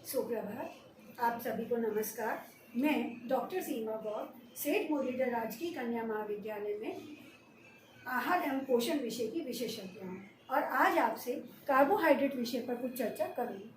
सुप्रभात। आप सभी को नमस्कार। मैं डॉक्टर सीमा गौर, सेठ मुरलीधर राजकीय कन्या महाविद्यालय में आहार एवं पोषण विषय की विशेषज्ञ हूँ और आज आपसे कार्बोहाइड्रेट विषय पर कुछ चर्चा करूँगी।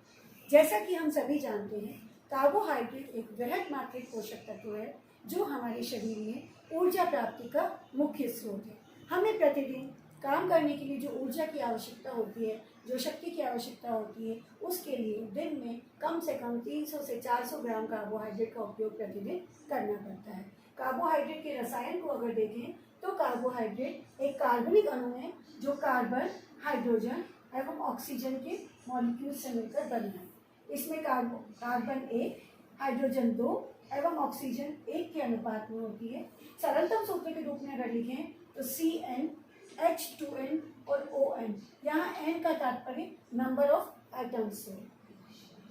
जैसा कि हम सभी जानते हैं, कार्बोहाइड्रेट एक वृहद मात्रिक पोषक तत्व है जो हमारे शरीर में ऊर्जा प्राप्ति का मुख्य स्रोत है। हमें प्रतिदिन काम करने के लिए जो ऊर्जा की आवश्यकता होती है, जो शक्ति की आवश्यकता होती है, उसके लिए दिन में कम से कम 300 से 400 ग्राम कार्बोहाइड्रेट का उपयोग प्रतिदिन करना पड़ता है। कार्बोहाइड्रेट के रसायन को अगर देखें तो कार्बोहाइड्रेट एक कार्बनिक अणु है जो कार्बन, हाइड्रोजन एवं ऑक्सीजन के मॉलिक्यूल से मिलकर बना है। इसमें कार्बन 1, हाइड्रोजन 2 एवं ऑक्सीजन 1 के अनुपात में होती है। सरलतम सूत्र के रूप में अगर लिखें तो CN, H2N और ON। यहाँ N का तात्पर्य नंबर ऑफ एटम्स से।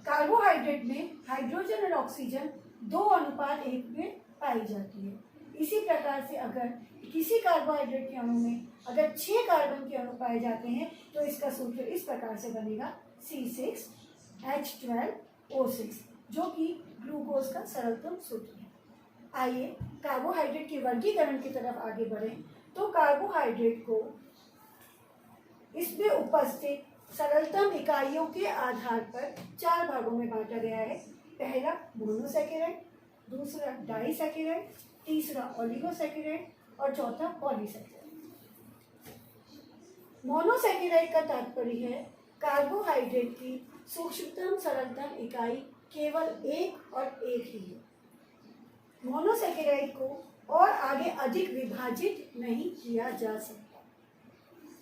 कार्बोहाइड्रेट में हाइड्रोजन और ऑक्सीजन 2:1 में पाई जाती है। इसी प्रकार से अगर किसी कार्बोहाइड्रेट के अणु में अगर 6 कार्बन के अणु पाए जाते हैं तो इसका सूत्र इस प्रकार से बनेगा C6H12O6, जो कि ग्लूकोज का सरलतम सूत्र है। आइए कार्बोहाइड्रेट के वर्गीकरण की तरफ आगे बढ़ें। तो कार्बोहाइड्रेट को इसमें उपस्थित सरलतम इकाइयों के आधार पर 4 भागों में बांटा गया है। पहला मोनोसैकेराइड, दूसरा डाइसैकेराइड, तीसरा ओलिगोसैकेराइड और चौथा पॉलीसैकेराइड। मोनोसैकेराइड का तात्पर्य है कार्बोहाइड्रेट की सूक्ष्मतम सरलतम इकाई केवल एक और एक ही है। मोनोसैकेराइड को और आगे अधिक विभाजित नहीं किया जा सकता।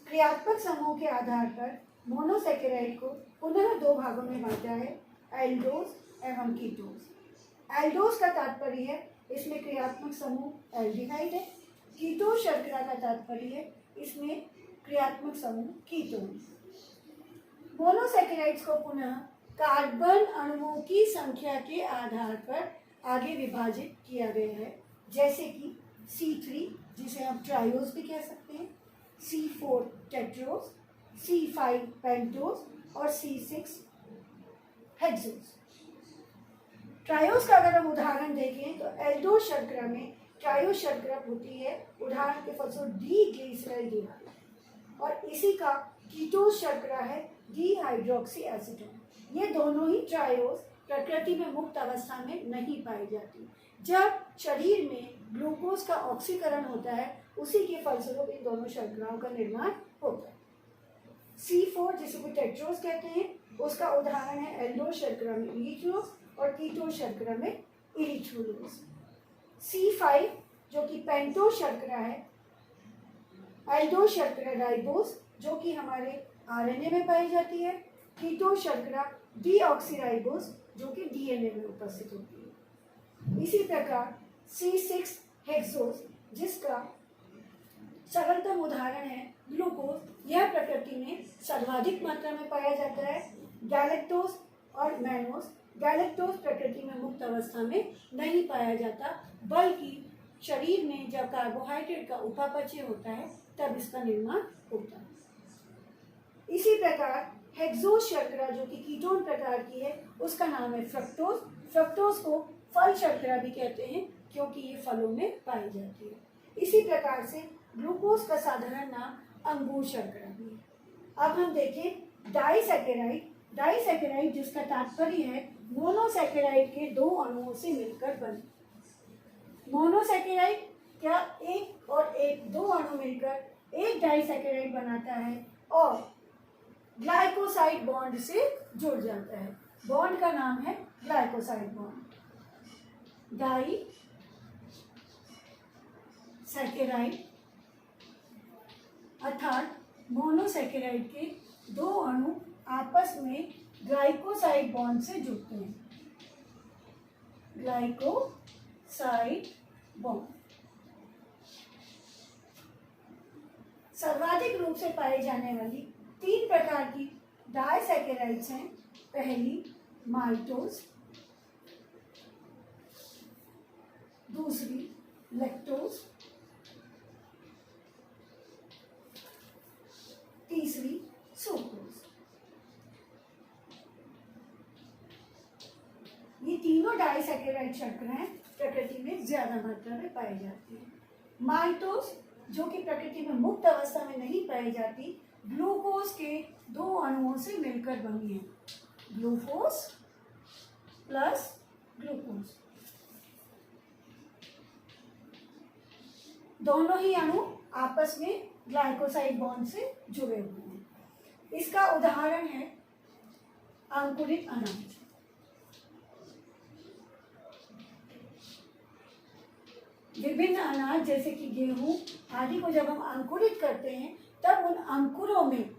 क्रियात्मक समूह के आधार पर मोनोसैकेराइड को पुनः 2 भागों में बांटा है, एल्डोज एवं कीटोज। एल्डोज का तात्पर्य है इसमें क्रियात्मक समूह एल्डिहाइड है। कीटोज शर्करा का तात्पर्य है इसमें क्रियात्मक समूह कीटोन। मोनोसैकेराइड्स को पुनः कार्बन अणुओं की संख्या के आधार पर आगे विभाजित किया गया है, जैसे कि C3 जिसे हम ट्रायोज भी कह सकते हैं, C4 टेट्रोज, C5 पेंटोज और C6 हेक्सोज। ट्रायोज का अगर हम उदाहरण देखें तो एल्डोज शर्करा में ट्रायोज शर्करा होती है, उदाहरण के फलस्वरूप D-ग्लिसरॉल्डिहाइड, और इसी का कीटोज शर्करा है डिहाइड्रोक्सी एसीटोन। ये दोनों ही ट्रायोज प्रकृति में मुक्त अवस्था में नहीं पाई जाती। जब शरीर में ग्लूकोज का ऑक्सीकरण होता है उसी के फलस्वरूप इन दोनों शर्कराओं का निर्माण होता है। C4 जिसे भी टेट्रोज कहते हैं उसका उदाहरण है एल्डोज शर्करा में इरिथ्रोज और कीटोज शर्करा में इरिथ्रोलोज। C5 जो कि पेंटोज शर्करा है, एल्डोज शर्करा राइबोज जो कि हमारे RNA में पाई जाती है, कीटोज शर्करा डीऑक्सीराइबोज जो कि DNA में उपस्थित होती है। इसी प्रकार C6 हेक्सोज जिसका सरलतम उदाहरण है ग्लूकोज, यह प्रकृति में सर्वाधिक मात्रा में पाया जाता है। गैलेक्टोज और मैनोज, गैलेक्टोज प्रकृति में मुक्त अवस्था में नहीं पाया जाता, बल्कि शरीर में जब कार्बोहाइड्रेट का उपापचय होता है तब इसका निर्माण होता है। इसी प्रकार हेक्सोज शर्करा जो कि कीटोन प्रकार की है उसका नाम है फ्रक्टोज। फ्रक्टोज को फल शर्करा भी कहते हैं क्योंकि ये फलों में पाई जाती है। इसी प्रकार से ग्लूकोज का साधारण नाम अंगूर शर्करा भी है। अब हम देखें डाइसैकेराइड। डाइसैकेराइड जिसका तात्पर्य है मोनोसैकेराइड के 2 अणुओं से मिलकर बने। मोनोसैकेराइड क्या एक और एक 2 अणु मिलकर एक डाइसैकेराइड बनाता है और ग्लाइकोसाइड बॉन्ड से जुड़ जाता है। बॉन्ड का नाम है ग्लाइकोसाइड बॉन्ड। डाई सैकेराइड अर्थात मोनोसैकेराइड के 2 अणु आपस में ग्लाइकोसाइड बॉन्ड से जुड़ते हैं। ग्लाइकोसाइड बॉन्ड सर्वाधिक रूप से पाई जाने वाली 3 प्रकार की डाइसैकेराइड्स हैं। पहली माल्टोज, दूसरी लैक्टोज, तीसरी सुक्रोज। ये तीनों डाइसैकेराइड शर्कराएं प्रकृति में ज्यादा मात्रा में पाई जाती हैं। माल्टोज जो कि प्रकृति में मुक्त अवस्था में नहीं पाई जाती, ग्लूकोज के दो अणुओं से मिलकर बनी है, ग्लूकोज प्लस ग्लूकोज। दोनों ही अणु आपस में ग्लाइकोसाइड बॉन्ड से जुड़े हुए हैं। इसका उदाहरण है अंकुरित अनाज। विभिन्न अनाज जैसे कि गेहूं आदि को जब हम अंकुरित करते हैं तब उन अंकुरों में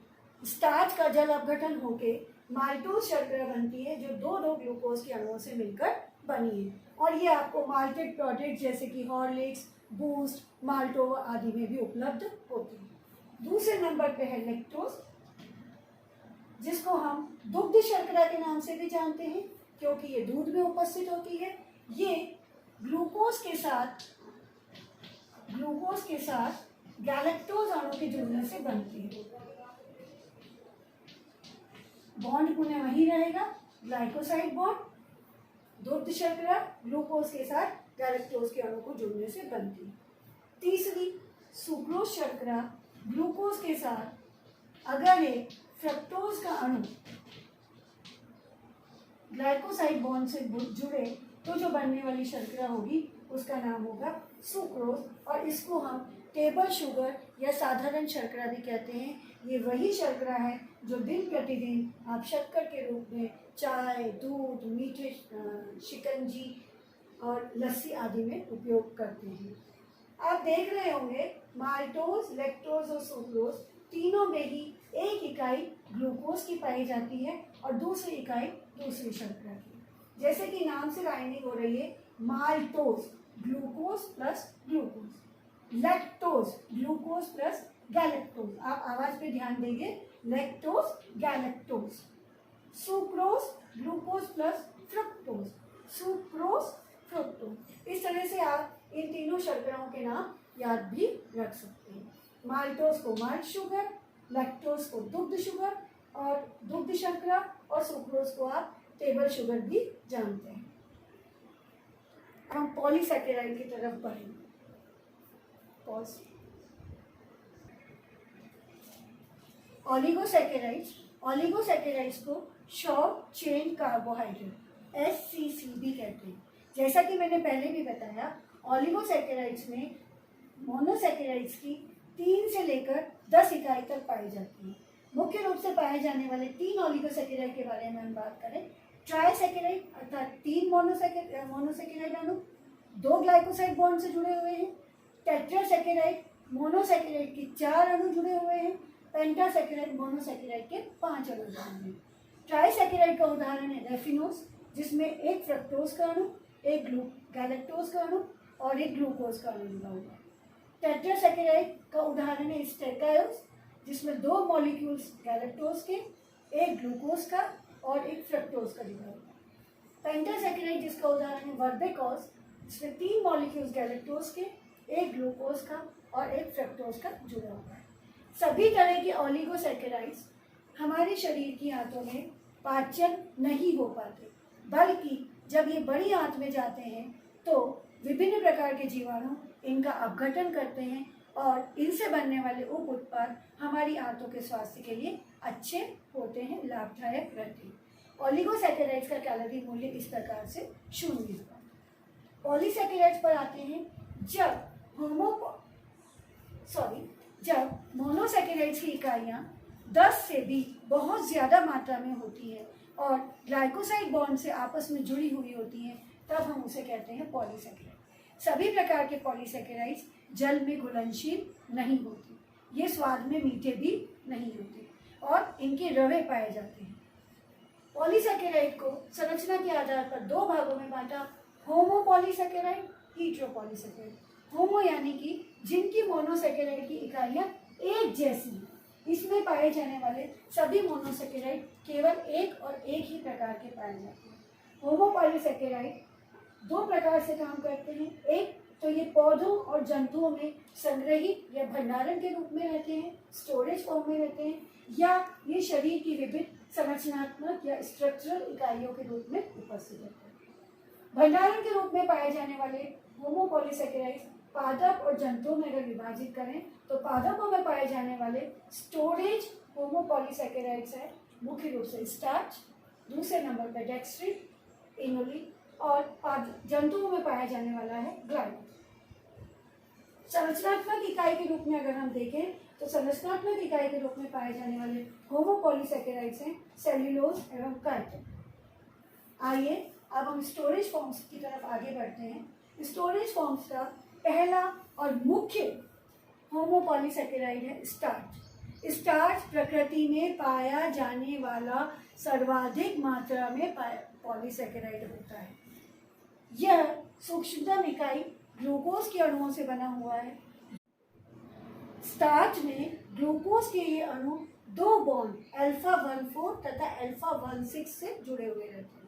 स्टार्च का जल अपघटन होके माल्टोज शर्करा बनती है, जो दो दो ग्लूकोज के अणुओं से मिलकर बनी है। और ये आपको माल्टेड प्रोडक्ट जैसे कि हॉर्लिक्स, बूस्ट, माल्टोवा आदि में भी उपलब्ध होती है। दूसरे नंबर पे है लैक्टोज, जिसको हम दुग्ध शर्करा के नाम से भी जानते हैं क्योंकि ये दूध में उपस्थित होती है। ये ग्लूकोज के साथ गैलेक्टोज अणु के जुड़ने से बनती है। बॉन्ड पुनः वही रहेगा, ग्लाइकोसाइड बॉन्ड। दुग्ध शर्करा ग्लूकोज के साथ गैलेक्टोज के अणु को जुड़ने से बनती है। तीसरी सुक्रोज शर्करा ग्लूकोज के साथ अगर एक फ्रक्टोज का अणु ग्लाइकोसाइड बॉन्ड से जुड़े तो जो बनने वाली शर्करा होगी उसका नाम होगा सुक्रोज, और इसको हम टेबल शुगर या साधारण शर्करा भी कहते हैं। ये वही शर्करा है जो दिन प्रतिदिन आप शक्कर के रूप में चाय, दूध, मीठे शिकंजी और लस्सी आदि में उपयोग करते हैं। आप देख रहे होंगे माल्टोज, लैक्टोज और सुक्रोज तीनों में ही एक इकाई ग्लूकोज की पाई जाती है और दूसरी इकाई दूसरी शर्करा की। जैसे कि नाम से लाइनिंग हो रही है, maltose glucose plus glucose, lactose glucose plus galactose. आप आवाज पे ध्यान देंगे, lactose galactose. Sucrose glucose plus fructose, sucrose fructose. इस तरह से आप इन तीनों शर्कराओं के नाम याद भी रख सकते हैं। माल्टोज को माल्ट शुगर, लैक्टोज को दुग्ध शुगर और दुग्ध शर्करा, और सुक्रोज को आप टेबल शुगर भी जानते हैं। हम पॉलीसैकेराइड की तरफ बढ़ेंगे। ओलिगोसैकेराइड्स को शॉर्ट चेन कार्बोहाइड्रेट SCC भी कहते हैं। जैसा कि मैंने पहले भी बताया, ओलिगोसैकेराइड्स में मोनोसैकेराइड्स की 3 से लेकर 10 इकाई तक पाई जाती है। मुख्य रूप से पाए जाने वाले 3 ओलिगोसैकेराइड के बारे में हम बात करें, ट्राइसैकेराइड अर्थात 3 मोनोसैकेराइड अणु 2 ग्लाइकोसाइड बॉन्ड से जुड़े हुए हैं। टेट्रासैकेराइड मोनोसैकेराइड के 4 अणु जुड़े हुए हैं। पेंटासैकेराइड मोनोसैकेराइड के 5 अणु जुड़े हुए हैं। ट्राइसैकेराइड का उदाहरण है रेफिनोज, जिसमें एक फ्रक्टोज का अणु, एक गैलेक्टोज का अणु और एक ग्लूकोज का अणु जुड़ा हुआ है। टेट्रासैकेराइड का उदाहरण है स्टेकायोज, जिसमें 2 मॉलिक्यूल्स गैलेक्टोज के, एक ग्लूकोज का और एक फ्रक्टोज का जुड़ा हुआ है। पेंटासैकेराइड जिसका उदाहरण है वर्बेकोज, जिसमें 3 मॉलिक्यूल्स गैलेक्टोज के, एक ग्लूकोज का और एक फ्रक्टोज का जुड़ा हुआ है। सभी तरह के ओलिगोसैकेराइड्स हमारे शरीर की आंतों में पाचन नहीं हो पाते, बल्कि जब ये बड़ी आंत में जाते हैं तो विभिन्न प्रकार के जीवाणु इनका अपघटन करते हैं और इनसे बनने वाले उप उत्पाद हमारी आंतों के स्वास्थ्य के लिए अच्छे होते हैं, लाभदायक रहते हैं। ओलिगोसैकेराइड्स का कैलोरी मूल्य इस प्रकार से 0 होगा। पॉलीसैकेराइड्स पर आते हैं। जब मोनोसैकेराइड्स की इकाइयाँ 10 से भी बहुत ज़्यादा मात्रा में होती है और ग्लाइकोसाइड बॉन्ड से आपस में जुड़ी हुई होती हैं, तब हम उसे कहते हैं पॉलीसैकेराइड। सभी प्रकार के पॉलीसैकेराइड्स जल में घुलनशील नहीं होती, ये स्वाद में मीठे भी नहीं होते और इनके रवे पाए जाते हैं। पॉलीसैकेराइड को संरचना के आधार पर 2 भागों में बांटा, होमोपॉलीसैकेराइड, हीटेरोपॉलीसैकेराइड। होमो यानी कि जिनकी मोनोसैकेराइड की इकाइयाँ एक जैसी हैं। इसमें पाए जाने वाले सभी मोनोसैकेराइड केवल एक और एक ही प्रकार के पाए जाते हैं। होमोपॉलीसैकेराइड 2 प्रकार से काम करते हैं। एक तो ये पौधों और जंतुओं में संग्रहित या भंडारण के रूप में रहते हैं, स्टोरेज फॉर्म में रहते हैं, या ये शरीर की विभिन्न संरचनात्मक या स्ट्रक्चरल इकाइयों के रूप में उपस्थित रहते हैं। भंडारण के रूप में पाए जाने वाले होमोपॉलीसेकेराइड्स पादप और जंतुओं में अगर विभाजित करें तो पादपों में पाए जाने वाले स्टोरेज होमोपॉलीसेकेराइड्स है मुख्य रूप से स्टार्च, दूसरे नंबर पर डेक्स्ट्रिन, इनोलिन और जंतुओं में पाया जाने वाला है ग्लाइकोजन। संरचनात्मक इकाई के रूप में अगर हम देखें तो संरचनात्मक इकाई के रूप में पाए जाने वाले होमोपॉलीसेकेराइड्स हैं सेल्यूलोज एवं काइटिन। आइए अब हम स्टोरेज फॉर्म्स की तरफ आगे बढ़ते हैं। स्टोरेज फॉर्म्स का पहला और मुख्य होमोपॉलीसेकेराइड है स्टार्च। स्टार्च प्रकृति में पाया जाने वाला सर्वाधिक मात्रा में पॉलीसेकेराइड होता है। यह सूक्ष्मतम इकाई ग्लूकोज के अणुओं से बना हुआ है। स्टार्च में ग्लूकोज के ये अणु दो बॉन्ड अल्फा 14 तथा अल्फा 16 से जुड़े हुए रहते हैं।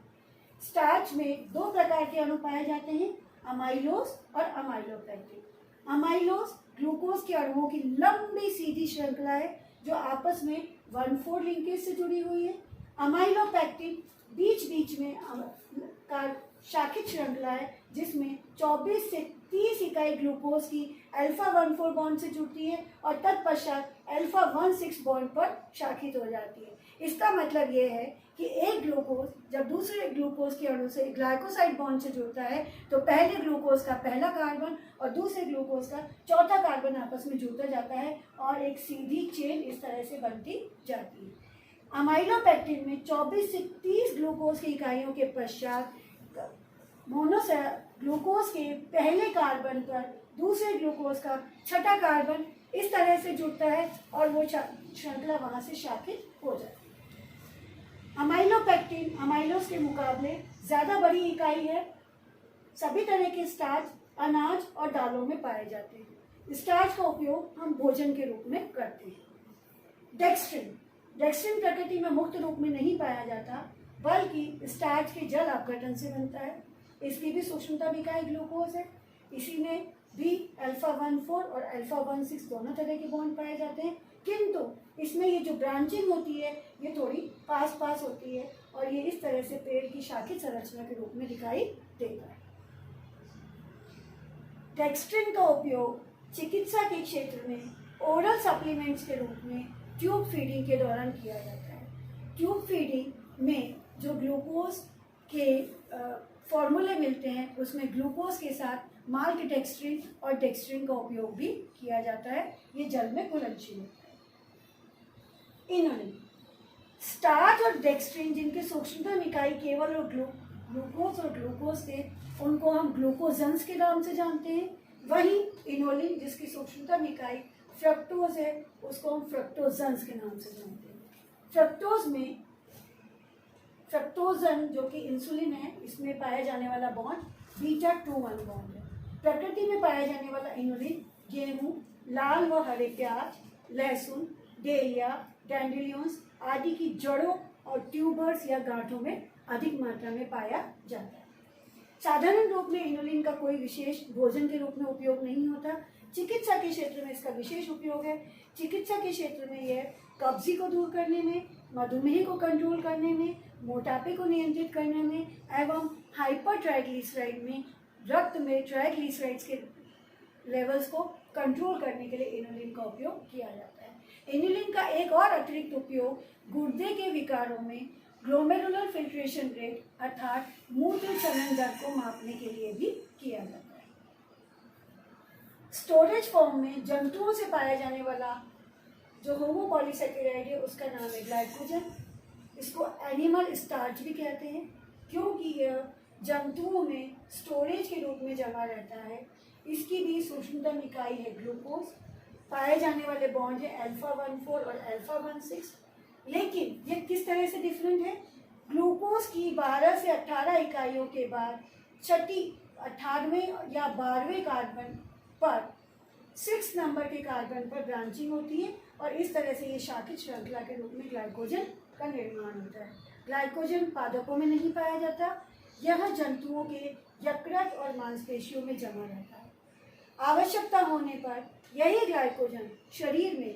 स्टार्च में दो प्रकार के अणु पाए जाते हैं, अमाइलोज और अमाइलोपेक्टिन। अमाइलोज ग्लूकोज के अणुओं की लंबी सीधी श्रृंखला है जो आपस में 1,4 लिंकेज से जुड़ी हुई है। अमाइलोपेक्टिन बीच बीच में का शाखित श्रृंखला है जिसमें 24 से 30 इकाई ग्लूकोज की अल्फा 14 बॉन्ड से जुड़ती है और तत्पश्चात अल्फा 16 बॉन्ड पर शाखित हो जाती है। इसका मतलब ये है कि एक ग्लूकोज जब दूसरे ग्लूकोज के अणु से ग्लाइकोसाइड बॉन्ड से जुड़ता है तो पहले ग्लूकोज का पहला कार्बन और दूसरे ग्लूकोज का चौथा कार्बन आपस में जुड़ता जाता है और एक सीधी चेन इस तरह से बनती जाती है। अमाइलोपेक्टिन में 24 से 30 ग्लूकोज की इकाइयों के पश्चात ग्लूकोज के पहले कार्बन पर दूसरे ग्लूकोज का छठा कार्बन इस तरह से जुड़ता है और वो श्रृंखला वहां से शाखित हो जाती है। अमाइलोपेक्टिन अमाइलोज के मुकाबले ज़्यादा बड़ी इकाई है। सभी तरह के स्टार्च अनाज और दालों में पाए जाते हैं। स्टार्च का उपयोग हम भोजन के रूप में करते हैं। डेक्स्ट्रिन प्रकृति में मुक्त रूप में नहीं पाया जाता बल्कि स्टार्च के जल अपघटन से बनता है। इसकी भी सूक्ष्मतम इकाई ग्लूकोज है। इसी में भी अल्फा 14 और अल्फा 16 दोनों तरह के बॉन्ड पाए जाते हैं, किंतु इसमें ये जो ब्रांचिंग होती है ये थोड़ी पास पास होती है और ये इस तरह से पेड़ की शाखित संरचना के रूप में दिखाई देता है। डेक्स्ट्रिन का उपयोग चिकित्सा के क्षेत्र में ओरल सप्लीमेंट्स के रूप में ट्यूब फीडिंग के दौरान किया जाता है। ट्यूब फीडिंग में जो ग्लूकोज के फॉर्मूले मिलते हैं उसमें ग्लूकोज के साथ माल्ट डेक्स्ट्रिन और डेक्स्ट्रिन का उपयोग भी किया जाता है। ये जल में घुलनशील होता है। इनोलिन, स्टार्च और डेक्स्ट्रिन जिनके सूक्ष्मतम इकाई केवल और ग्लूकोज और ग्लूकोज थे उनको हम ग्लूकोजन्स के नाम से जानते हैं। वहीं इनोलिन जिसकी सूक्ष्मतम इकाई फ्रक्टोज है उसको हम फ्रक्टोजन्स के नाम से जानते हैं। फ्रक्टोज में फ्रक्टोजन जो कि इंसुलिन है इसमें पाया जाने वाला बॉन्ड बीटा 2,1 बॉन्ड है। प्रकृति में पाया जाने वाला इनोलिन गेहूं, लाल व हरे प्याज, लहसुन, डेलिया, डैंडेलियंस आदि की जड़ों और ट्यूबर्स या गांठों में अधिक मात्रा में पाया जाता है। साधारण रूप में इनोलिन का कोई विशेष भोजन के रूप में उपयोग नहीं होता। चिकित्सा के क्षेत्र में इसका विशेष उपयोग है। चिकित्सा के क्षेत्र में यह कब्जी को दूर करने में, मधुमेह को कंट्रोल करने में, मोटापे को नियंत्रित करने में एवं हाइपर ट्राइग्लिसराइड में रक्त में ट्राइग्लिसराइड्स के लेवल्स को कंट्रोल करने के लिए इनोलिन का उपयोग किया जाता है। इनोलिन का एक और अतिरिक्त उपयोग गुर्दे के विकारों में ग्लोमेरुलर फिल्ट्रेशन रेट अर्थात मूत्र चलन दर को मापने के लिए भी किया जाता है। स्टोरेज फॉर्म में जंतुओं से पाया जाने वाला जो होमोपॉलीसेकेराइड है उसका नाम है ग्लाइकोजन। इसको एनिमल स्टार्च भी कहते हैं क्योंकि यह जंतुओं में स्टोरेज के रूप में जमा रहता है। इसकी भी सूक्ष्मतम इकाई है ग्लूकोज। पाए जाने वाले बॉन्ड है अल्फा 14 और अल्फा 16। लेकिन ये किस तरह से डिफरेंट है? ग्लूकोज की 12 से 18 इकाइयों के बाद छठी 18वें या 12वें कार्बन पर 6 नंबर के कार्बन पर ब्रांचिंग होती है और इस तरह से ये शाखित श्रृंखला के रूप में ग्लाइकोजन का निर्माण होता है। ग्लाइकोजन पादपों में नहीं पाया जाता, यह जंतुओं के यकृत और मांसपेशियों में जमा रहता है। आवश्यकता होने पर यही ग्लाइकोजन शरीर में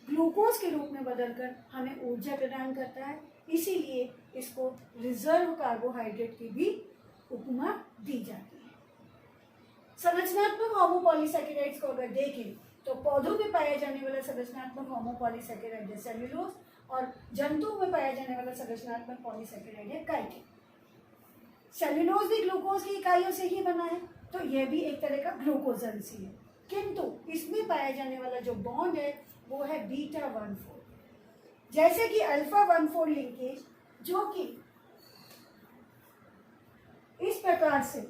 ग्लूकोज के रूप में बदलकर हमें ऊर्जा प्रदान करता है। इसीलिए इसको रिजर्व कार्बोहाइड्रेट की भी उपमा दी जाती है। संरचनात्मक होमोपॉलीसैकेराइड्स को अगर देखें तो पौधों में पाया जाने वाला संरचनात्मक होमोपॉलीसैकेराइड है सेल्यूलोज और जंतुओं में पाया जाने वाला संरचनात्मक पॉलीसैकेराइड है काइटिन। सेल्यूलोज भी ग्लूकोज की इकाइयों से ही बना है, तो यह भी एक तरह का ग्लूकोजन सी है, किंतु इसमें पाया जाने वाला जो बॉन्ड है वो है β14। जैसे कि α14 लिंकेज जो कि इस प्रकार से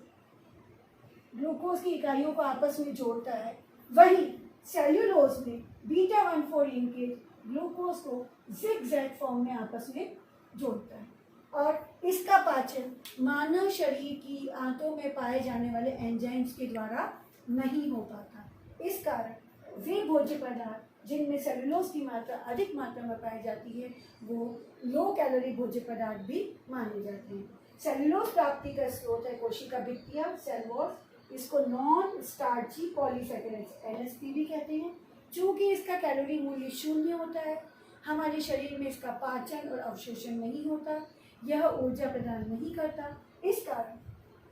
ग्लूकोज की इकाइयों को आपस में जोड़ता है, वही सेल्यूलोज में β14 लिंकेज ग्लूकोज को जिगजैग फॉर्म में आपस में जोड़ता है और इसका पाचन मानव शरीर की आंतों में पाए जाने वाले एंजाइम्स के द्वारा नहीं हो पाता। इस कारण वे भोज्य पदार्थ जिनमें सेल्यूलोज की मात्रा अधिक मात्रा में पाई जाती है वो लो कैलोरी भोज्य पदार्थ भी माने जाते हैं। सेल्यूलोज प्राप्ति का स्रोत है कोशिका भित्तियां, सेल वॉल। इसको नॉन स्टार्ची पॉलीसैकेराइड्स NSP भी कहते हैं। चूँकि इसका कैलोरी मूल्य 0 होता है, हमारे शरीर में इसका पाचन और अवशोषण नहीं होता, यह ऊर्जा प्रदान नहीं करता। इस कारण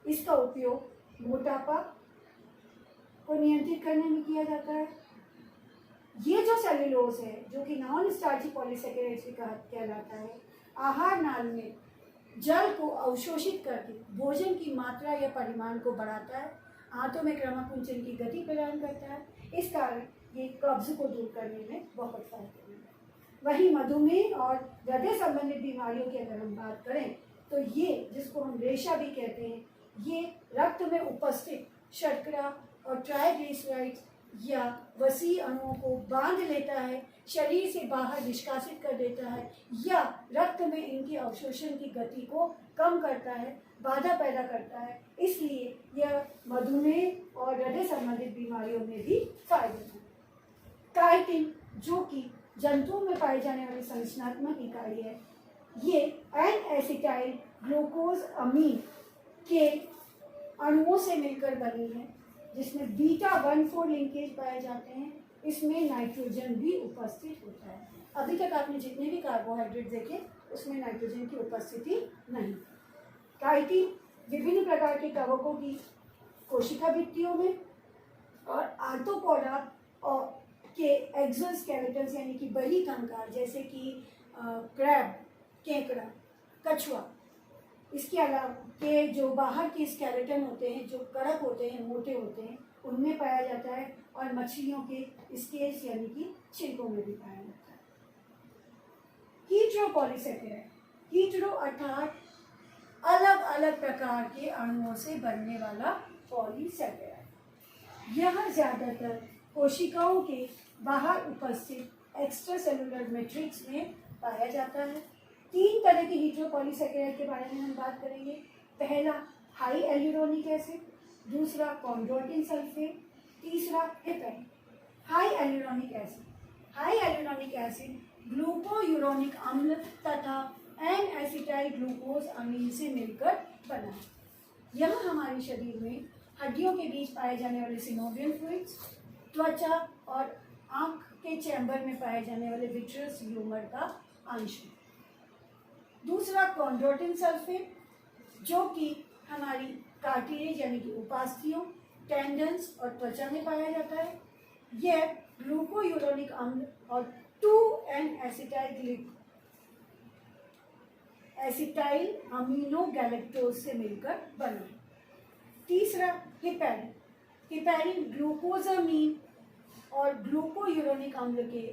इसका उपयोग मोटापा को नियंत्रित करने में किया जाता है। ये जो सेल्यूलोज है जो कि नॉन स्टार्ची पॉलीसैकेराइड्स भी कहलाता है, आहार नाल में जल को अवशोषित करके भोजन की मात्रा या परिमाण को बढ़ाता है, आंतों में क्रमाकुंचन की गति प्रदान करता है। इस कारण ये कब्ज को दूर करने में बहुत फायदेमंद है। वहीं मधुमेह और हृदय संबंधित बीमारियों की अगर हम बात करें तो ये जिसको हम रेशा भी कहते हैं, ये रक्त में उपस्थित शर्करा और ट्राइग्लिसराइड्स या वसी अणुओं को बांध लेता है, शरीर से बाहर निष्कासित कर देता है या रक्त में इनके अवशोषण की गति को कम करता है, बाधा पैदा करता है। इसलिए यह मधुमेह और हृदय संबंधित बीमारियों में भी फायदेमंद है। काइटिन जो कि जंतुओं में पाई जाने वाली संरचनात्मक इकाई है, ये N-एसिटाइल ग्लूकोज अमीन के अणुओं से मिलकर बनी है जिसमें β14 लिंकेज पाए जाते हैं। इसमें नाइट्रोजन भी उपस्थित होता है। अभी तक आपने जितने भी कार्बोहाइड्रेट देखे उसमें नाइट्रोजन की उपस्थिति नहीं। काइटिन विभिन्न प्रकार के कवकों की कोशिका भित्तियों में और आर्थ्रोपोडा और के एक्सोस्केलेटन यानी कि बड़ी कंकाल जैसे कि क्रैब, केकड़ा, कछुआ, इसके अलावा के जो बाहर के स्केलेटन होते हैं जो कड़क होते हैं, मोटे होते हैं, उनमें पाया जाता है और मछलियों के स्केल्स यानी कि छिलकों में भी पाया जाता है। हीटेरोपॉलीसैकेराइड, हीटेरो अर्थात अलग अलग प्रकार के अणुओं से बनने वाला पॉलीसैकेराइड। यह ज़्यादातर कोशिकाओं के बाहर उपस्थित एक्स्ट्रा सेलुलर मैट्रिक्स में पाया जाता है। 3 तरह के हीटेरोपॉलीसैकेराइड के बारे में हम बात करेंगे। पहला हाई एल्यूरोनिक एसिड, दूसरा कॉन्ड्रोटिन सल्फेट, तीसरा हेपेरिन। हाई एल्यूरोनिक एसिड ग्लूकोयूरोनिक अम्ल तथा N-एसिटाइल ग्लूकोज अमीन से मिलकर बना है। यह हमारे शरीर में हड्डियों के बीच पाए जाने वाले सिनोवियल फ्लूइड्स, त्वचा और आँख के चैम्बर में पाए जाने वाले विट्रियस ह्यूमर का अंश है। दूसरा कॉन्ड्रोटिन सल्फेट जो कि हमारी कार्टिलेज यानी कि उपास्थियों, टेंडन्स और त्वचा में पाया जाता है। यह ग्लूकोयूरोनिक अम्ल और 2N-एसिटाइल अमीनो गैलेक्टोज से मिलकर बना है। तीसरा हिपेरिन ग्लूकोजामीन और ग्लूकोयूरोनिक अम्ल के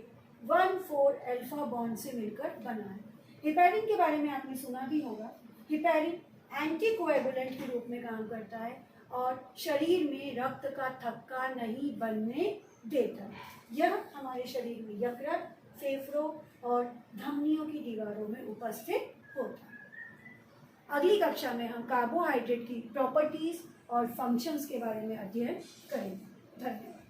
1,4 अल्फा बॉन्ड से मिलकर बना है। हिपेरिन के बारे में आपने सुना भी होगा। हिपेरिन एंटीकोएगुलेंट के रूप में काम करता है और शरीर में रक्त का थक्का नहीं बनने देता। यह हमारे शरीर में यकृत, फेफड़ों और धमनियों की दीवारों में उपस्थित होता है। अगली कक्षा में हम कार्बोहाइड्रेट की प्रॉपर्टीज और फंक्शंस के बारे में अध्ययन करेंगे। धन्यवाद।